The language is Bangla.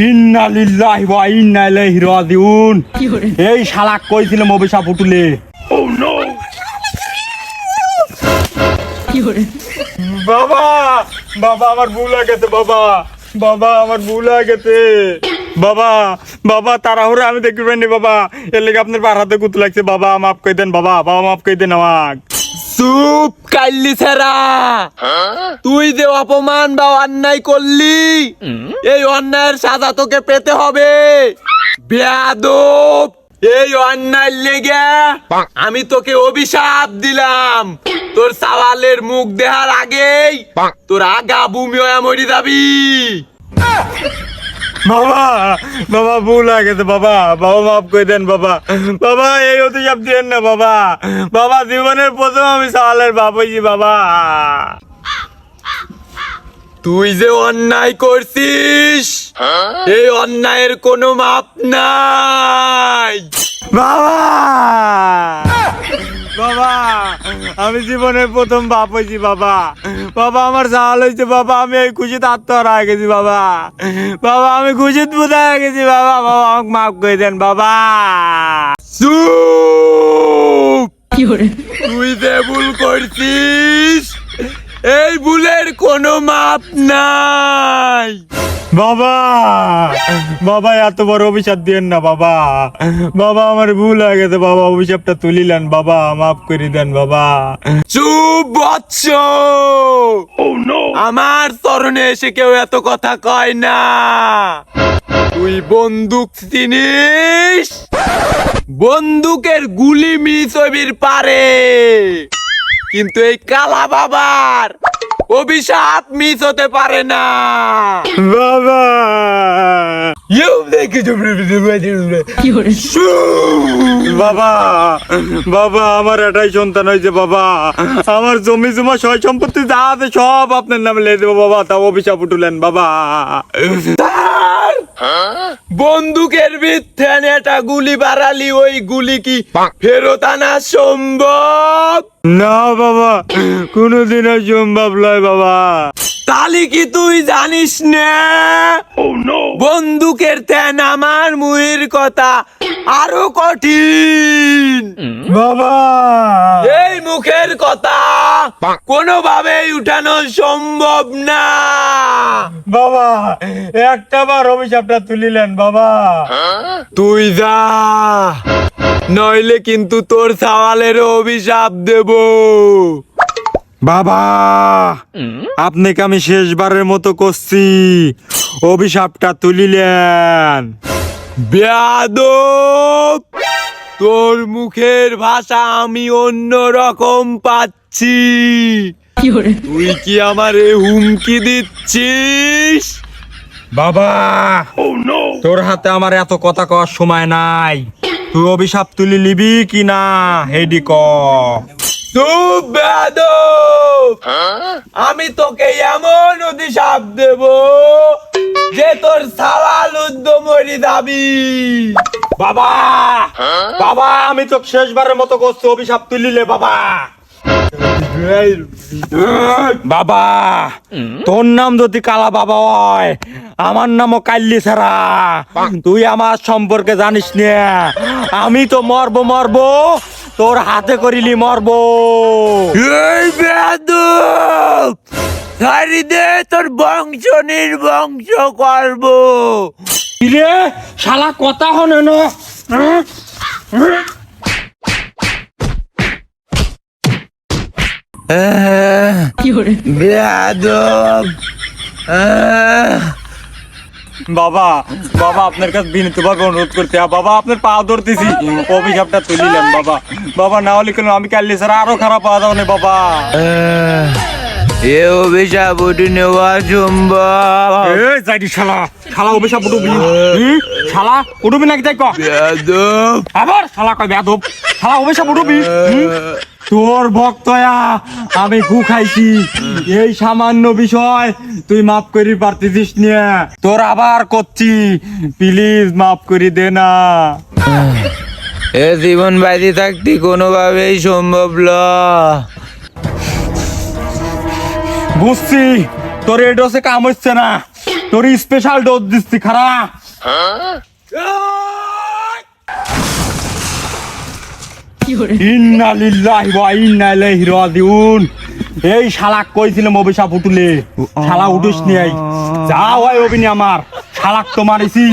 ইন্না লিল্লাহি ওয়া ইন্না ইলাইহি রাজিউন। এই শালা কইছিলাম অভিশাপ ফুটুলে। বাবা বাবা আমার ভুল হয়ে গেছে বাবা, বাবা আমার ভুল হয়ে গেছে বাবা। বাবা তাড়াহুড়ো আমি দেখতে পাইনি বাবা, এর লেগে আপনার পার হাতে কুতু লাগছে বাবা, মাফ করে দেন বাবা, বাবা মাফ করে দেন আমাক। চুপ কাইল্লি ছেড়া, তুই যে অপমান বা অন্যায় করলি এই অন্যায়ের সাজা তোকে পেতে হবে বেয়াদব। এই অন্যায়ের লেগে আমি তোকে অভিশাপ দিলাম, তোর সাওয়ালের মুখ দেখার আগেই তোর আগা ভূমি হয়ে মরি যাবি। বাবা বাবা ভুল হয়ে গেছে বাবা, বাবা মাফ করে দেন বাবা, বাবা এই অভিশাপ দিয়েন না বাবা, বাবা জীবনের প্রথম আমি সাওয়ালের বাপ হয়েছি বাবা। তুই যে অন্যায় করছিস এই অন্যায়ের কোনো মাপ নাই বাবা বাবা আমি জীবনের প্রথম বাপ হয়েছি বাবা, বাবা আমার সাওয়াল হয়েছে বাবা, আমি এই খুশিতে আত্মহারা হয়ে গেছি বাবা, বাবা আমি খুশিতে বোঝা হয়ে গেছি বাবা, বাবা আমাকে মাফ করে দেন বাবা। চুপ! তুই যে ভুল করছিস এই ভুলের কোনো মাপ নাই বাবা বাবা এত বড় অভিশাপ দিয়েন না বাবা, বাবা আমার ভুল হয়ে গেছে বাবা, অভিশাপটা তুলিলেন বাবা, মাফ করে দেন বাবা। চুপ বৎস, আমার চরণে এসে কেউ এত কথা কয় না। তুই বন্দুক চিনিস? বন্দুকের গুলি মিস হবির পারে, কিন্তু এই কালা বাবার অভিশাপ মিস হতে পারে না বাবা বাবা বাবা আমার এটাই সন্তান হয়েছে বাবা, আমার জমি জমা সয় সম্পত্তি যা আছে সব আপনার নামে লিখে দেবো বাবা, তাও অভিশাপ উঠলেন বাবা। বন্দুকের ভিত্তে এটা গুলি বাড়ালি, ওই গুলি কি ফেরত আনা সম্ভব? না বাবা কোনোদিনও সম্ভব নয় বাবা। তালি কি তুই জানিস না বন্দুকের তেন আমার মুহির কথা আরো কঠিন বাবা এই মুখের কথা কোনোভাবেই উঠানো সম্ভব না। বাবা একটা বার অভিশাপটা তুলিলেন বাবা। তুই যা, নইলে কিন্তু তোর সাওয়ালের অভিশাপ দেব। বাবা আপনাকে আমি শেষবারের মতো করছি, অভিশাপটা তুলিলেন। বেয়াদব, তোর মুখের ভাষা আমি অন্য রকম পাচ্ছি। তুই কি আমারে হুমকি দিচ্ছিস? বাবা তোর হাতে আমার এত কথা কওয়ার সময় নাই, তুই অভিশাপ তুলি লিবি কি না হেডি ক। চুপ বেয়াদব, আমি তোকে এমন অভিশাপ দেব যে তোর সাওয়াল উদ্যম মরি যাবি। বাবা বাবা আমি তো শেষবারের মতো করছি, অভিশাপ তুলিলে বাবা। বাবা তোর নাম যদি কালা বাবা হয়, আমার নামও কাল্লি ছাড়া। তুই আমার সম্পর্কে জানিস না, আমি তো মরবো মরবো তোর হাতে করিলি মরবো। এই বেয়াদব, ছাড়ি দে, তোর বংশ নির্বংশ করবো। রে শালা কথা হনে না। বেয়াদব, বাবা বাবা আপনার কাছে বিনীতভাবে অনুরোধ করতে বাবা, আপনার পা ধরতেছি, অভিশাপটা তুলিলেন বাবা। বাবা না হলে কেন আমি কাল্লি ছাড়া আরো খারাপ পাওয়া যাবে না বাবা। এ অভিশাপ উঠে নেওয়া সম্ভব? এই যাইটি শালা, শালা অভিশাপ উঠবি, শালা উঠবি নাকি তাই ক। বেয়াদব, আবার শালা কয় বেয়াদব, শালা অভিশাপ উঠবি। তোর ভক্তয়া আমি গু খাইছি, এই সামান্য বিষয় তুই মাফ করি পারতেছিস না, তোর আবার করছি, প্লিজ মাফ করি দে না। এ জীবন বাইরে থাকতে কোনোভাবেই সম্ভব নয়। বুঝছি তোর এই ডোসে কাম হচ্ছে না, তোর স্পেশাল ডোজ দিচ্ছি খারা। ইন্না লিল্লাহি ওয়া ইন্না ইলাইহি রাজিউন। এই শালাক কইছিলাম অভিশাপ উঠলে, শালা উঠিস নি। যা হয় অভিনি আমার শালাক তো মারিছি।